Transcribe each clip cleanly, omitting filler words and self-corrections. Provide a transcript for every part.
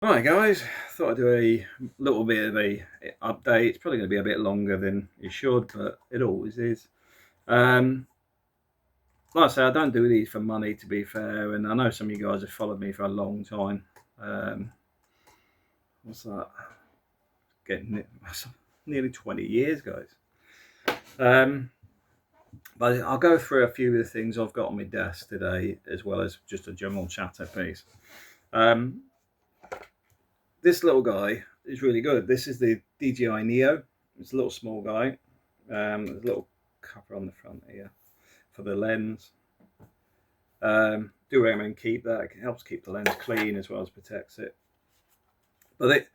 Alright guys, thought I'd do a little bit of a update. It's probably going to be a bit longer than it should, but it always is. Um, like I say, I don't do these for money, to be fair, and I know some of you guys have followed me for a long time. Um, what's that? Getting nearly 20 years, guys. Um, but I'll go through a few of the things I've got on my desk today, as well as just a general chatter piece. Um, this little guy is really good. This is the DJI Neo. It's a little small guy. There's a little cover on the front here for the lens. Do recommend keep that. It helps keep the lens clean as well as protects it. But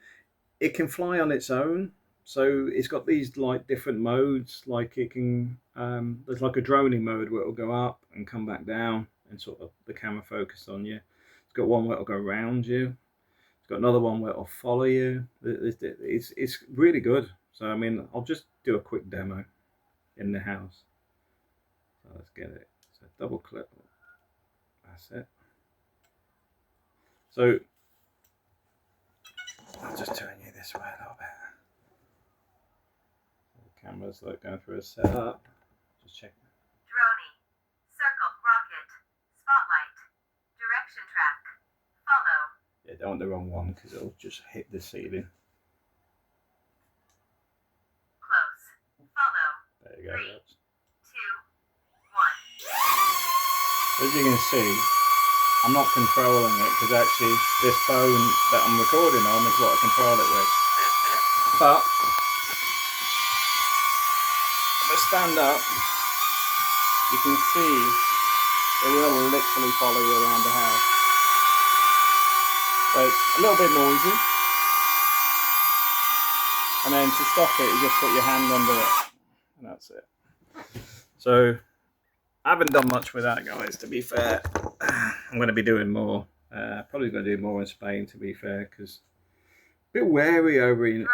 it can fly on its own. So it's got these like different modes. Like it can there's like a droning mode where it'll go up and come back down and sort of the camera focus on you. It's got one where it'll go around you. It's got another one where it'll follow you. It's really good. So I mean, I'll just do a quick demo in the house. So let's get it. So double click. That's it. So I'll just turn you this way a little bit. The camera's like going through a setup. Just check. Droney, circle, rocket, spotlight, direction track, follow. Yeah, don't want the wrong one because it'll just hit the ceiling. Close, follow. There you go. 3, 2, 1. As you can see, I'm not controlling it because actually this phone that I'm recording on is what I control it with. But if I stand up, you can see it will literally follow you around the house. So it's a little bit noisy. And then to stop it, you just put your hand under it. And that's it. So I haven't done much with that, guys, to be fair. I'm going to be doing more. Probably going to do more in Spain, to be fair, because a bit wary over in... Droney,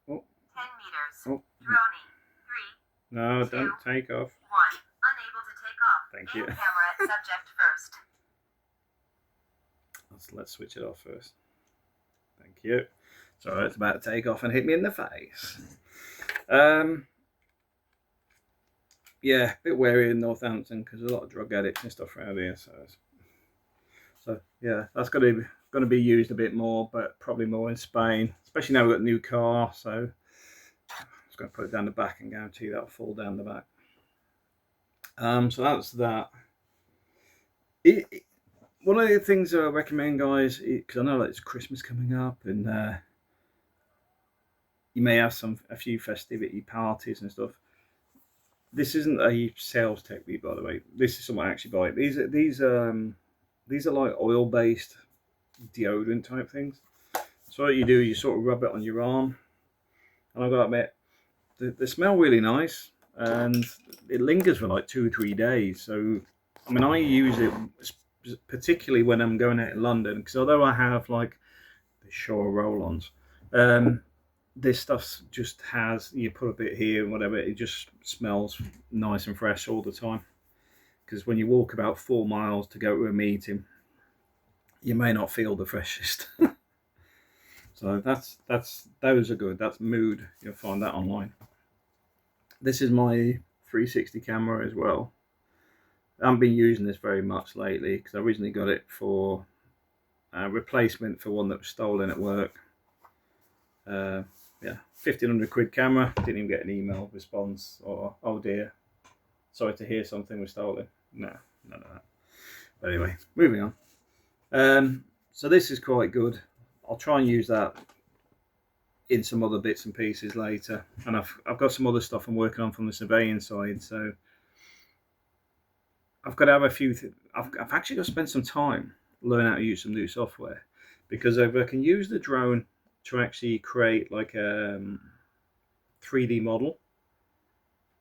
oh. 10 meters. Oh. Droney, 3, No, 2, don't take off. 1. Unable to take off. Thank Aim you. camera at subject first. Let's switch it off first. Thank you. So it's about to take off and hit me in the face. Yeah, a bit wary in Northampton because there's a lot of drug addicts and stuff around here. So yeah, that's going to be used a bit more, but probably more in Spain, especially now we've got a new car. So I'm just going to put it down the back and guarantee that'll fall down the back. So that's that. One of the things I recommend, guys, because I know that it's Christmas coming up and you may have a few festivity parties and stuff. This isn't a sales technique, by the way. This is something I actually buy. These are like oil-based deodorant type things. So what you do, you sort of rub it on your arm, and I've got to admit, they smell really nice, and it lingers for like 2 or 3 days. So I mean, I use it particularly when I'm going out in London, because although I have like the Shaw roll-ons, this stuff just has, you put a bit here and whatever, it just smells nice and fresh all the time. Because when you walk about 4 miles to go to a meeting, you may not feel the freshest. So those are good. That's Mood. You'll find that online. This is my 360 camera as well. I haven't been using this very much lately because I originally got it for a replacement for one that was stolen at work. Yeah, 1,500 quid camera. Didn't even get an email response or, oh dear, sorry to hear something was stolen. No, none of that. But anyway, moving on. So this is quite good. I'll try and use that in some other bits and pieces later. And I've got some other stuff I'm working on from the surveying side. So I've got to have a few. I've actually got to spend some time learning how to use some new software, because if I can use the drone to actually create like a 3D model,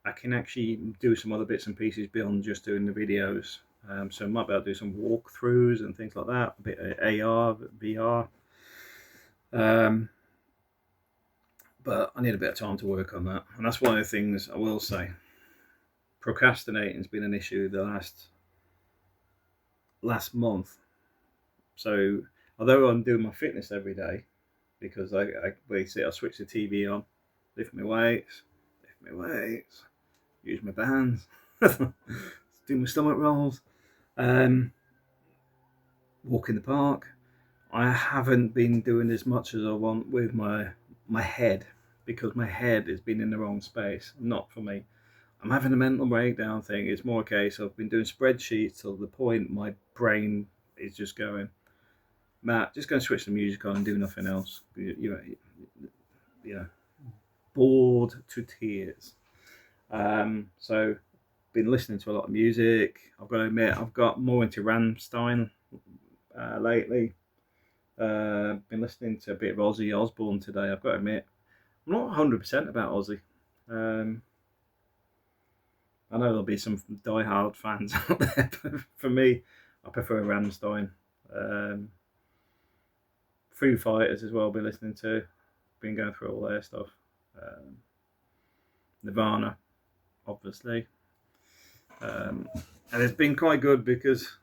I can actually do some other bits and pieces beyond just doing the videos. So I might be able to do some walkthroughs and things like that, a bit of AR, VR. But I need a bit of time to work on that. And that's one of the things I will say. Procrastinating has been an issue the last month. So although I'm doing my fitness every day, because I basically I switch the TV on, lift my weights, use my bands, do my stomach rolls, walk in the park. I haven't been doing as much as I want with my head, because my head has been in the wrong space. Not for me. I'm having a mental breakdown thing. It's more a case of been doing spreadsheets till the point my brain is just going, Matt, just go and switch the music on and do nothing else. You know, bored to tears. So been listening to a lot of music. I've got to admit, I've got more into Rammstein lately. Been listening to a bit of Ozzy Osbourne today. I've got to admit, I'm not 100% about Ozzy. I know there'll be some die-hard fans out there, but for me, I prefer Rammstein. Foo Fighters as well, been listening to. Been going through all their stuff. Nirvana, obviously. And it's been quite good because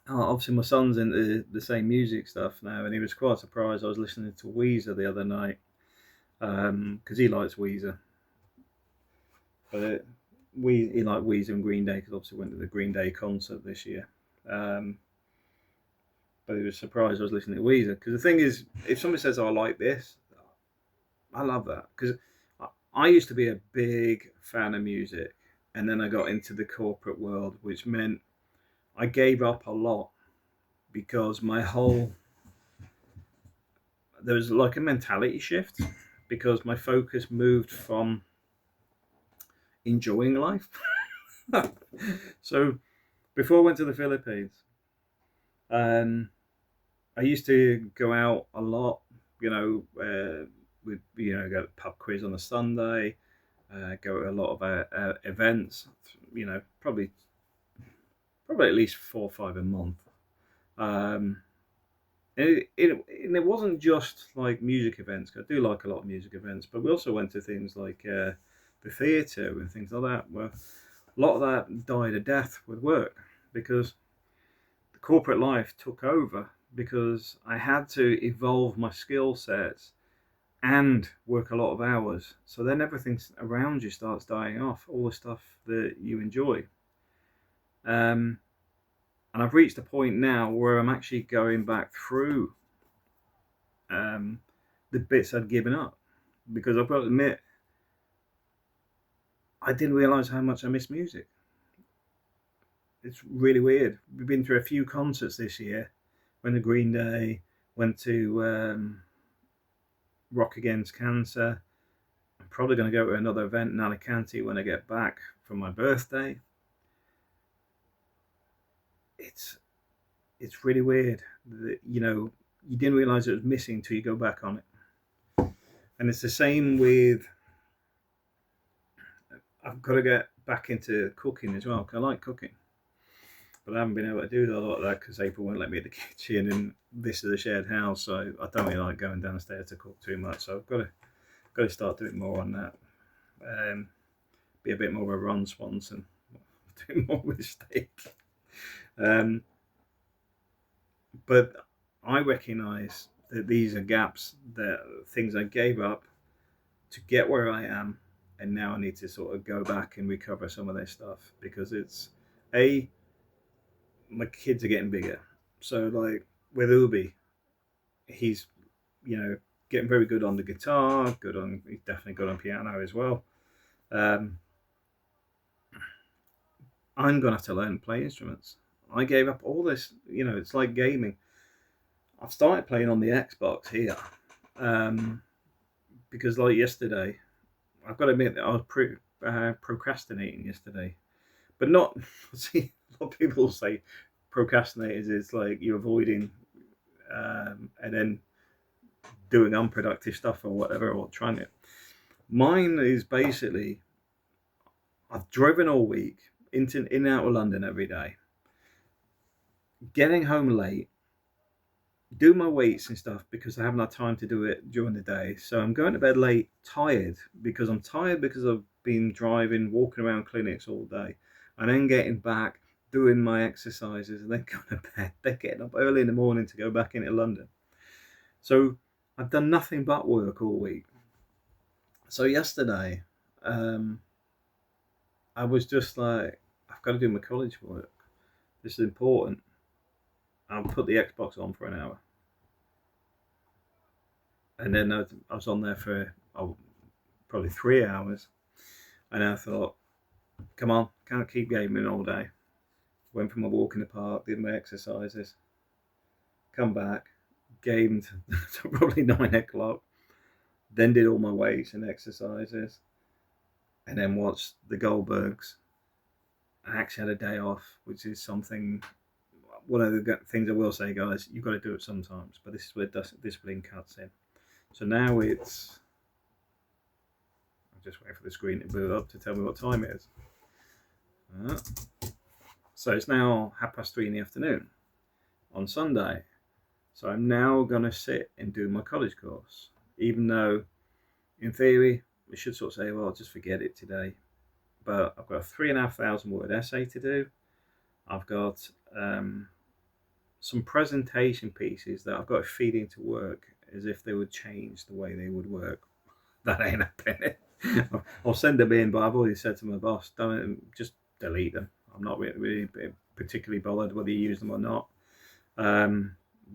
obviously my son's into the same music stuff now, and he was quite surprised I was listening to Weezer the other night, because he likes Weezer. But he liked Weezer and Green Day, because obviously went to the Green Day concert this year. But he was surprised I was listening to Weezer, because the thing is, if somebody says, oh, I like this, I love that, because I used to be a big fan of music, and then I got into the corporate world, which meant I gave up a lot, because there was like a mentality shift, because my focus moved from enjoying life. So before I went to the Philippines, I used to go out a lot, we'd go to pub quiz on a Sunday, go to a lot of events, probably at least 4 or 5 a month. And it wasn't just like music events. I do like a lot of music events, but we also went to things like the theatre and things like that, where a lot of that died a death with work, because the corporate life took over, because I had to evolve my skill sets and work a lot of hours. So then everything around you starts dying off, all the stuff that you enjoy. And I've reached a point now where I'm actually going back through the bits I'd given up, because I've got to admit, I didn't realise how much I miss music. It's really weird. We've been through a few concerts this year. Went to Green Day, went to Rock Against Cancer. I'm probably going to go to another event in Alicante when I get back for my birthday. It's really weird that, you didn't realise it was missing until you go back on it. And it's the same with, I've got to get back into cooking as well, because I like cooking. But I haven't been able to do a lot of that because April won't let me in the kitchen, and this is a shared house, so I don't really like going downstairs to cook too much. So I've got to start doing more on that. Be a bit more of a Ron Swanson, do more with steak. But I recognise that these are gaps, that things I gave up to get where I am, and now I need to sort of go back and recover some of this stuff, because it's my kids are getting bigger. So like with Ubi, he's getting very good on the guitar, he's definitely good on piano as well. I'm gonna have to learn to play instruments. I gave up all this, it's like gaming. I've started playing on the Xbox here, because like yesterday, I've got to admit that I was procrastinating yesterday, but not. See, a lot of people say procrastinators is like you're avoiding, and then doing unproductive stuff or whatever, or trying it. Mine is basically, I've driven all week in and out of London every day, getting home late, do my weights and stuff because I haven't had time to do it during the day. So I'm going to bed late, tired, because I've been driving, walking around clinics all day, and then getting back, doing my exercises and then going to bed. They're getting up early in the morning to go back into London. So I've done nothing but work all week. So yesterday, I was just like, I've got to do my college work. This is important. I'll put the Xbox on for an hour. And then I was on there for probably 3 hours. And I thought, come on, can't keep gaming all day. Went for my walk in the park, did my exercises, come back, gamed to probably 9 o'clock, then did all my weights and exercises, and then watched the Goldbergs. I actually had a day off, which is something, one of the things I will say, guys, you've got to do it sometimes, but this is where discipline cuts in. So now it's, I'm just waiting for the screen to boot up to tell me what time it is. So it's now 3:30 in the afternoon on Sunday. So I'm now going to sit and do my college course, even though in theory we should sort of say, well, just forget it today. But I've got a 3,500 word essay to do. I've got some presentation pieces that I've got to feed into work as if they would change the way they would work. That ain't happening. I'll send them in, but I've already said to my boss, don't just delete them. I'm not really particularly bothered whether you use them or not,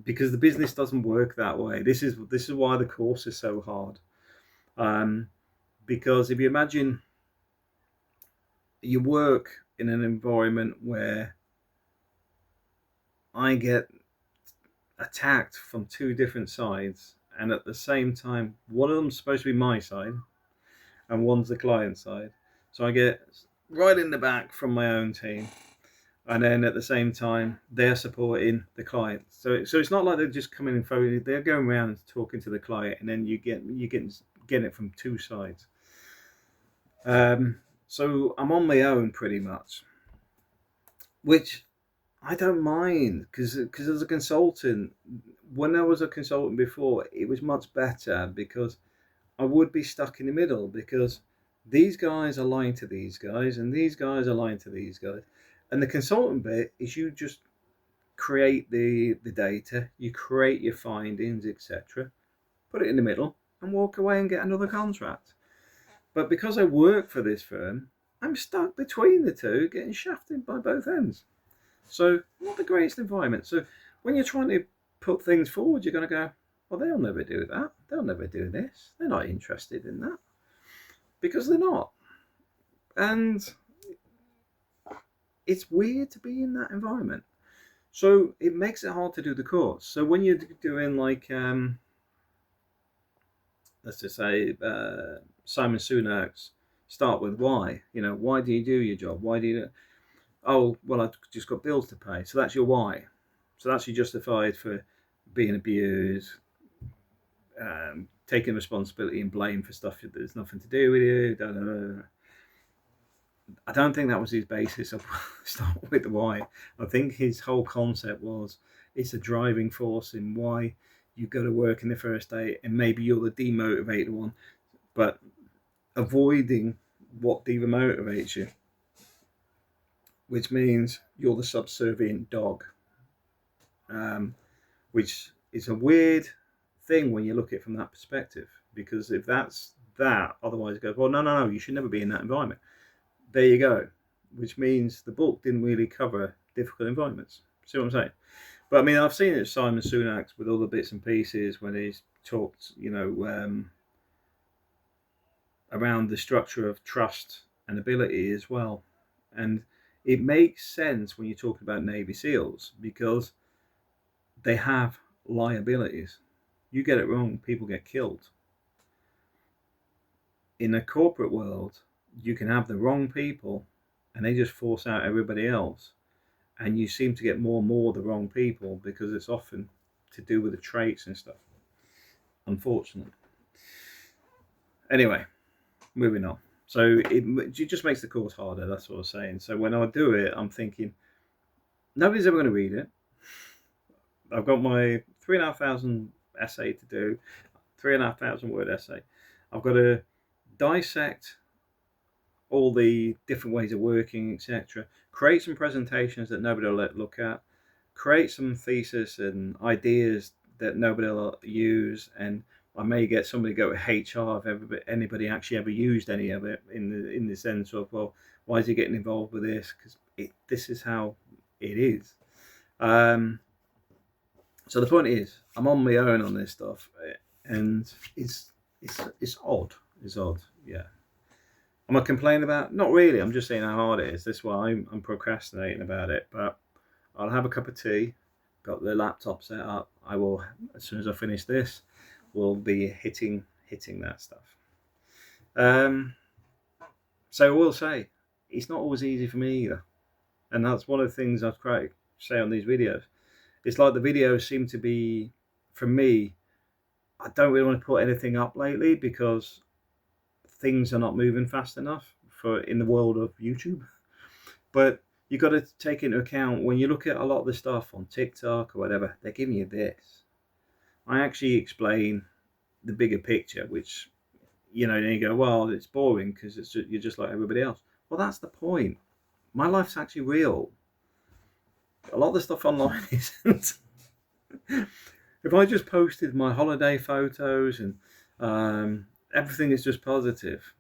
because the business doesn't work that way. This is why the course is so hard. Because if you imagine you work in an environment where I get attacked from 2 different sides, and at the same time, one of them's supposed to be my side, and one's the client side. So I get right in the back from my own team, and then at the same time they're supporting the client. So it's not like they're just coming and phoning. They're going around and talking to the client, and then you get it from 2 sides. So I'm on my own pretty much, which I don't mind, because as a consultant, when I was a consultant before, it was much better, because I would be stuck in the middle, because these guys are lying to these guys and these guys are lying to these guys. And the consultant bit is you just create the data, you create your findings, etc., put it in the middle and walk away and get another contract. But because I work for this firm, I'm stuck between the two, getting shafted by both ends. So not the greatest environment. So when you're trying to put things forward, you're going to go, well, they'll never do that. They'll never do this. They're not interested in that, because they're not. And it's weird to be in that environment. So it makes it hard to do the course. So when you're doing like, let's just say Simon Sunak's Start With Why. You know, why do you do your job? Why do you? Oh, well, I've just got bills to pay. So that's your why. So that's your justified for being abused, taking responsibility and blame for stuff that there's nothing to do with you. I don't think that was his basis of Start With Why. I think his whole concept was it's a driving force in why you go to work in the first day, and maybe you're the demotivated one, but avoiding what demotivates you, which means you're the subservient dog, which is a weird thing when you look at it from that perspective, because if that's that, otherwise it goes, well, no, you should never be in that environment. There you go, which means the book didn't really cover difficult environments. See what I'm saying? But I mean, I've seen it Simon Sunak with all the bits and pieces when he's talked, around the structure of trust and ability as well. And it makes sense when you talk about Navy SEALs, because they have liabilities. You get it wrong, people get killed. In a corporate world, you can have the wrong people and they just force out everybody else. And you seem to get more and more the wrong people, because it's often to do with the traits and stuff, unfortunately. Anyway, moving on. So it just makes the course harder, that's what I was saying. So when I do it, I'm thinking, nobody's ever going to read it. I've got my 3,500 essay to do, 3,500 word essay. I've got to dissect all the different ways of working, etc. Create some presentations that nobody will look at. Create some thesis and ideas that nobody will use, and I may get somebody to go to HR if anybody actually ever used any of it in the sense of, well, why is he getting involved with this? Because this is how it is. So the point is, I'm on my own on this stuff, and it's odd. It's odd, yeah. Am I complaining about? Not really. I'm just saying how hard it is. That's why I'm procrastinating about it. But I'll have a cup of tea. Got the laptop set up. I will, as soon as I finish this, we'll be hitting that stuff. So I will say, it's not always easy for me either, and that's one of the things I've tried to say on these videos. It's like the videos seem to be, for me, I don't really want to put anything up lately because things are not moving fast enough for in the world of YouTube. But you've got to take into account when you look at a lot of the stuff on TikTok or whatever, they're giving you this. I actually explain the bigger picture, which, you know, then you go, well, it's boring because you're just like everybody else. Well, that's the point. My life's actually real. A lot of the stuff online isn't. If I just posted my holiday photos and everything is just positive,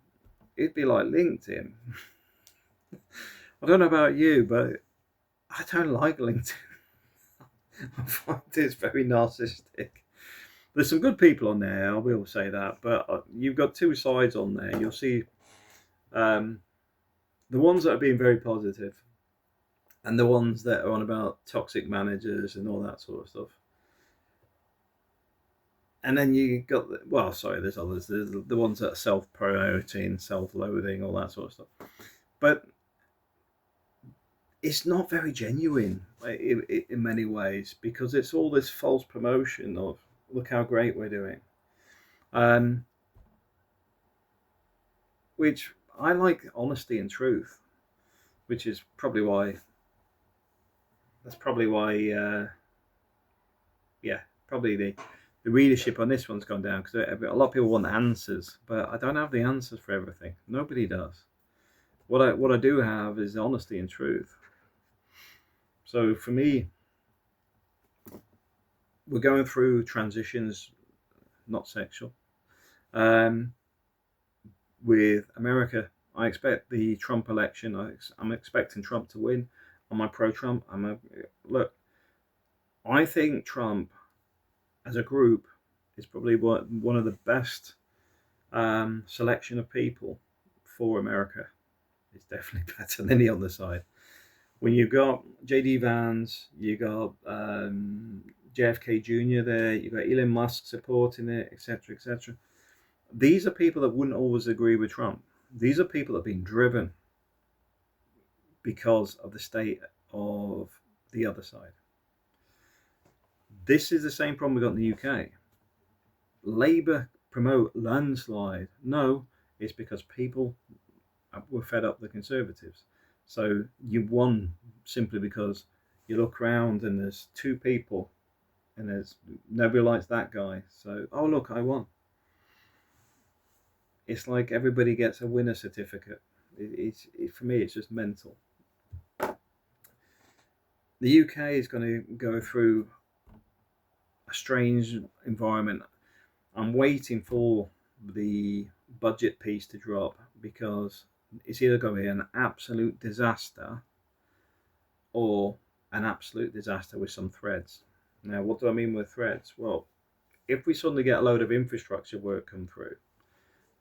it'd be like LinkedIn. I don't know about you, but I don't like LinkedIn. I find it's very narcissistic. There's some good people on there, I will say that, but you've got two sides on there. You'll see the ones that are being very positive and the ones that are on about toxic managers and all that sort of stuff. And then you got, there's others. There's the ones that are self-promoting, self-loathing, all that sort of stuff. But it's not very genuine in many ways because it's all this false promotion of, look how great we're doing. Which I like honesty and truth, which is probably why, probably the readership on this one's gone down because a lot of people want answers, but I don't have the answers for everything. Nobody does. What I do have is honesty and truth. So for me, we're going through transitions, not sexual. With America, I expect the Trump election. I'm expecting Trump to win. Am I pro-Trump? Look. I think Trump, as a group, is probably one of the best selection of people for America. It's definitely better than any other side. When you've got J.D. Vance, you got JFK Jr. there, you've got Elon Musk supporting it, etc., etc. These are people that wouldn't always agree with Trump. These are people that have been driven because of the state of the other side. This is the same problem we got in the UK. Labour promote landslide. No, it's because people were fed up with the Conservatives. So you won simply because you look around and there's two people and there's nobody likes that guy. So, oh look, I won. It's like everybody gets a winner certificate. For me, it's just mental. The UK is going to go through a strange environment. I'm waiting for the budget piece to drop because it's either going to be an absolute disaster or an absolute disaster with some threads. Now, what do I mean with threads? Well, if we suddenly get a load of infrastructure work come through,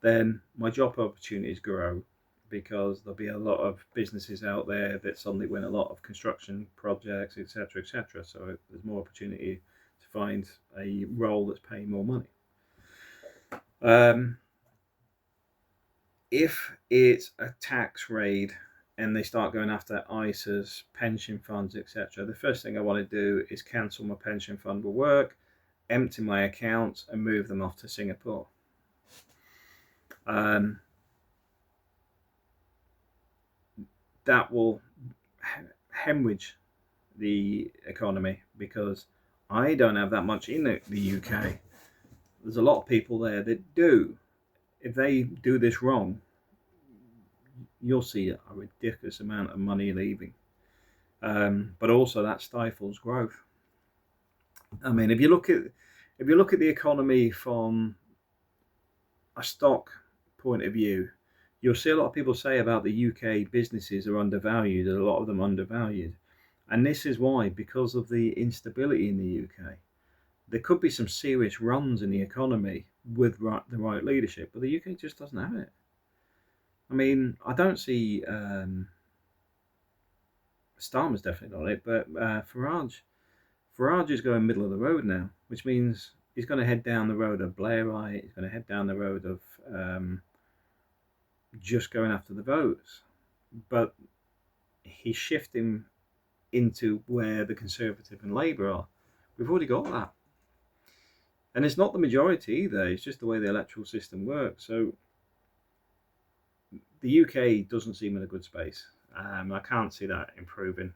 then my job opportunities grow because there'll be a lot of businesses out there that suddenly win a lot of construction projects, etc., etc. So there's more opportunity to find a role that's paying more money. If it's a tax raid and they start going after ISAs, pension funds, etc., the first thing I want to do is cancel my pension fund with work, empty my accounts, and move them off to Singapore. That will hemorrhage the economy because I don't have that much in the UK. There's a lot of people there that do. If they do this wrong, you'll see a ridiculous amount of money leaving. But also that stifles growth. I mean, if you look at the economy from a stock point of view, you'll see a lot of people say about the UK businesses are undervalued, and a lot of them undervalued. And this is why, because of the instability in the UK, there could be some serious runs in the economy with the right leadership, but the UK just doesn't have it. I mean, I don't see Starmer's definitely not it, but Farage is going middle of the road now, which means he's going to head down the road of Blairite. He's going to head down the road of just going after the votes, but he's shifting into where the Conservative and Labour are. We've already got that, and it's not the majority either. It's just the way the electoral system works. So the UK doesn't seem in a good space. I can't see that improving.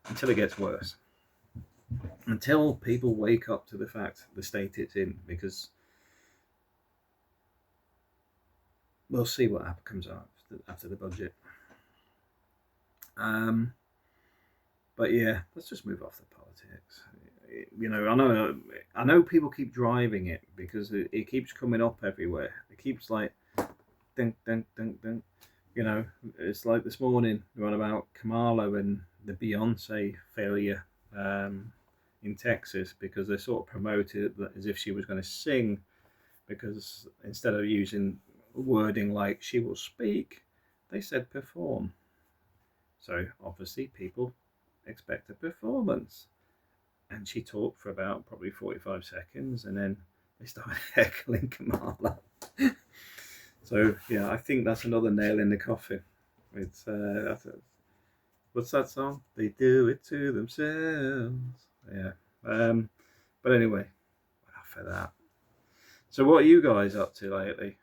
Until it gets worse. Until people wake up to the fact the state it's in, because we'll see what comes after the budget. But yeah, let's just move off the politics. You know, I know people keep driving it because it keeps coming up everywhere. It keeps like ding, ding, ding, ding. You know, it's like this morning we were on about Kamala and the Beyonce failure in Texas, because they sort of promoted it as if she was going to sing, because instead of using wording like she will speak, they said perform. So obviously people expect a performance. And she talked for about probably 45 seconds, and then they started heckling Kamala. So yeah, I think that's another nail in the coffin. It's what's that song? They do it to themselves. Yeah. But anyway, enough of that. So what are you guys up to lately?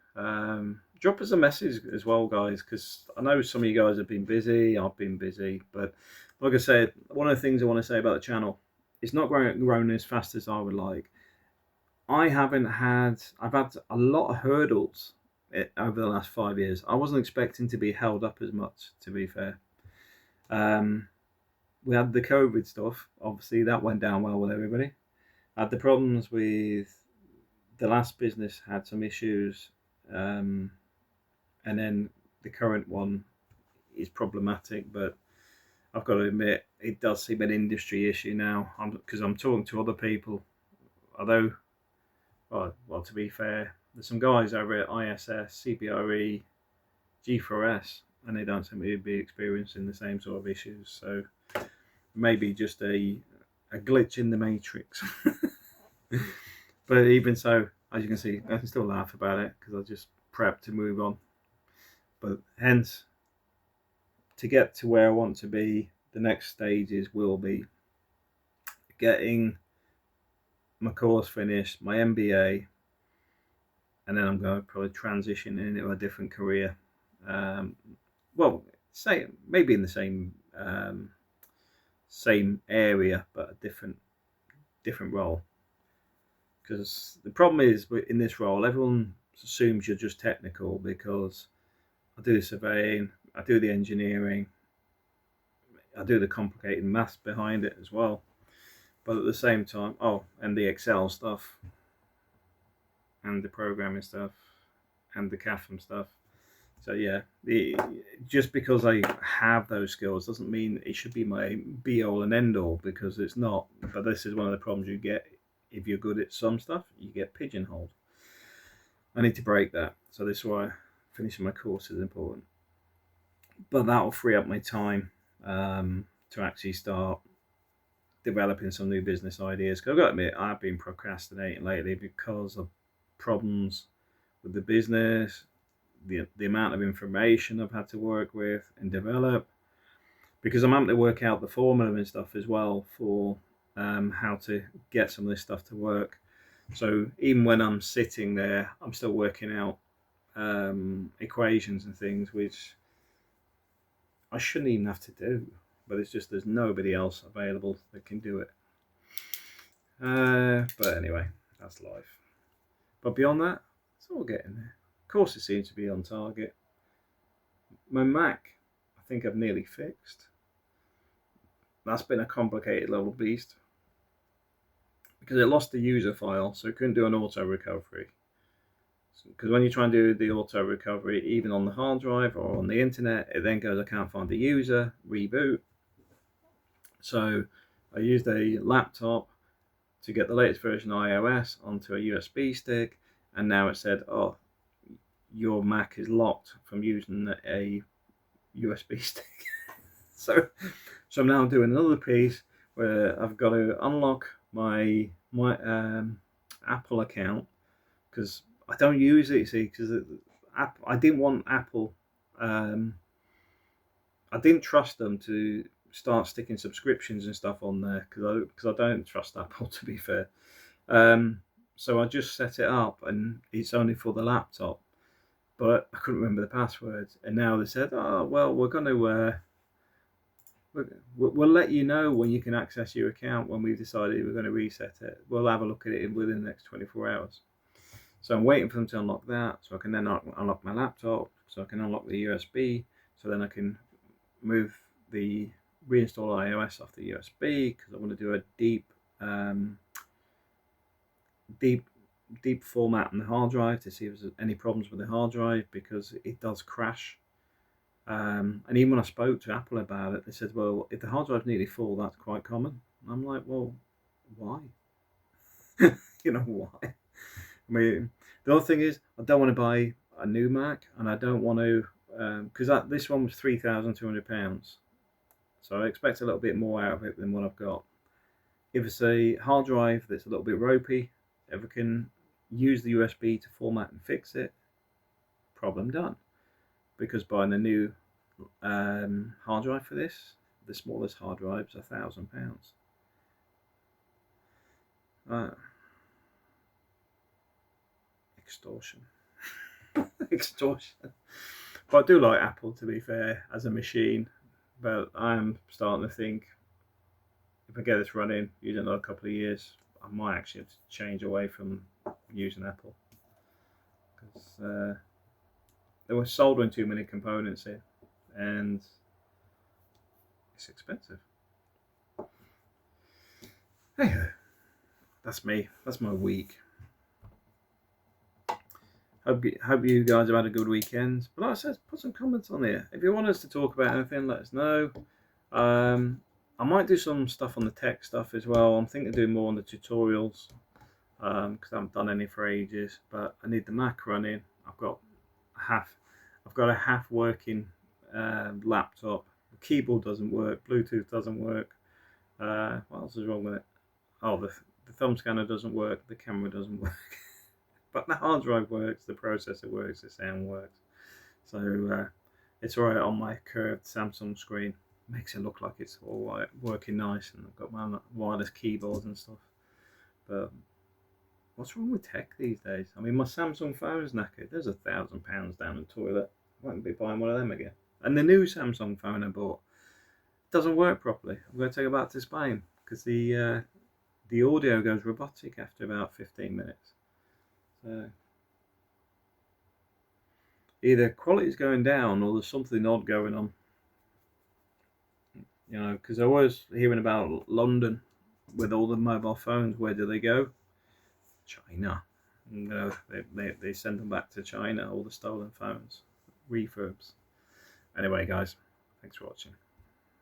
Drop us a message as well, guys, because I know some of you guys have been busy. I've been busy, but like I said, one of the things I want to say about the channel, it's not grown as fast as I would like. I've had a lot of hurdles over the last 5 years. I wasn't expecting to be held up as much, to be fair. We had the COVID stuff. Obviously, that went down well with everybody. I had the problems with the last business, had some issues. And then the current one is problematic, but I've got to admit, it does seem an industry issue now, because I'm talking to other people. Although, well, to be fair, there's some guys over at ISS, CBRE, G4S, and they don't seem to be experiencing the same sort of issues. So maybe just a glitch in the matrix. But even so, as you can see, I can still laugh about it because I just prep to move on. But hence, to get to where I want to be, the next stages will be getting my course finished, my MBA, and then I'm going to probably transition into a different career. Well, say maybe in the same area, but a different role. Because the problem is, in this role, everyone assumes you're just technical, because I do the surveying, I do the engineering, I do the complicated maths behind it as well. But at the same time, and the Excel stuff, and the programming stuff, and the CAFM stuff. So yeah, just because I have those skills doesn't mean it should be my be-all and end-all, because it's not. But this is one of the problems you get if you're good at some stuff. You get pigeonholed. I need to break that. So this is why finishing my course is important. But that will free up my time to actually start developing some new business ideas. Because I've got to admit, I've been procrastinating lately because of problems with the business, the amount of information I've had to work with and develop, because I'm having to work out the formula and stuff as well for how to get some of this stuff to work. So even when I'm sitting there, I'm still working out equations and things which I shouldn't even have to do, but it's just there's nobody else available that can do it. But anyway, that's life. But beyond that, it's all getting there. Of course, it seems to be on target. My Mac, I think I've nearly fixed. That's been a complicated little beast because it lost the user file, so it couldn't do an auto recovery. Because when you try and do the auto recovery, even on the hard drive or on the internet, it then goes, I can't find the user, reboot. So I used a laptop to get the latest version of iOS onto a USB stick, and now it said, oh, your Mac is locked from using a USB stick. so I'm now doing another piece where I've got to unlock my Apple account, because I don't use it, you see, because I didn't want Apple, I didn't trust them to start sticking subscriptions and stuff on there, because I don't trust Apple, to be fair. So I just set it up, and it's only for the laptop, but I couldn't remember the password, and now they said, oh well, we're going to we'll let you know when you can access your account when we've decided we're going to reset it. We'll have a look at it within the next 24 hours. So I'm waiting for them to unlock that, so I can then unlock my laptop, so I can unlock the USB, so then I can reinstall iOS off the USB, because I want to do a deep format on the hard drive to see if there's any problems with the hard drive, because it does crash. And even when I spoke to Apple about it, they said, well, if the hard drive's nearly full, that's quite common. And I'm like, well, why? Why? I mean, the other thing is, I don't want to buy a new Mac, and I don't want to, because this one was £3,200, so I expect a little bit more out of it than what I've got. If it's a hard drive that's a little bit ropey, if I can use the USB to format and fix it, problem done. Because buying a new hard drive for this, the smallest hard drive's £1,000. Extortion. Extortion. But I do like Apple, to be fair, as a machine. But I'm starting to think, if I get this running, using another couple of years, I might actually have to change away from using Apple, because they were soldering too many components here, and it's expensive. Anyway, that's me. That's my week. Hope you guys have had a good weekend. But like I said, put some comments on here. If you want us to talk about anything, let us know. I might do some stuff on the tech stuff as well. I'm thinking of doing more on the tutorials, because I haven't done any for ages. But I need the Mac running. I've got a half working laptop. The keyboard doesn't work. Bluetooth doesn't work. What else is wrong with it? Oh, the thumb scanner doesn't work. The camera doesn't work. But the hard drive works. The processor works. The sound works. So it's alright on my curved Samsung screen. Makes it look like it's all right, working nice, and I've got my wireless keyboards and stuff. But what's wrong with tech these days? I mean, my Samsung phone's knackered. There's £1,000 down the toilet. I won't be buying one of them again. And the new Samsung phone I bought doesn't work properly. I'm going to take it back to Spain, because the audio goes robotic after about 15 minutes. So either quality's going down, or there's something odd going on. Because I was hearing about London with all the mobile phones. Where do they go? China. They send them back to China, all the stolen phones, refurbs. Anyway, guys, thanks for watching.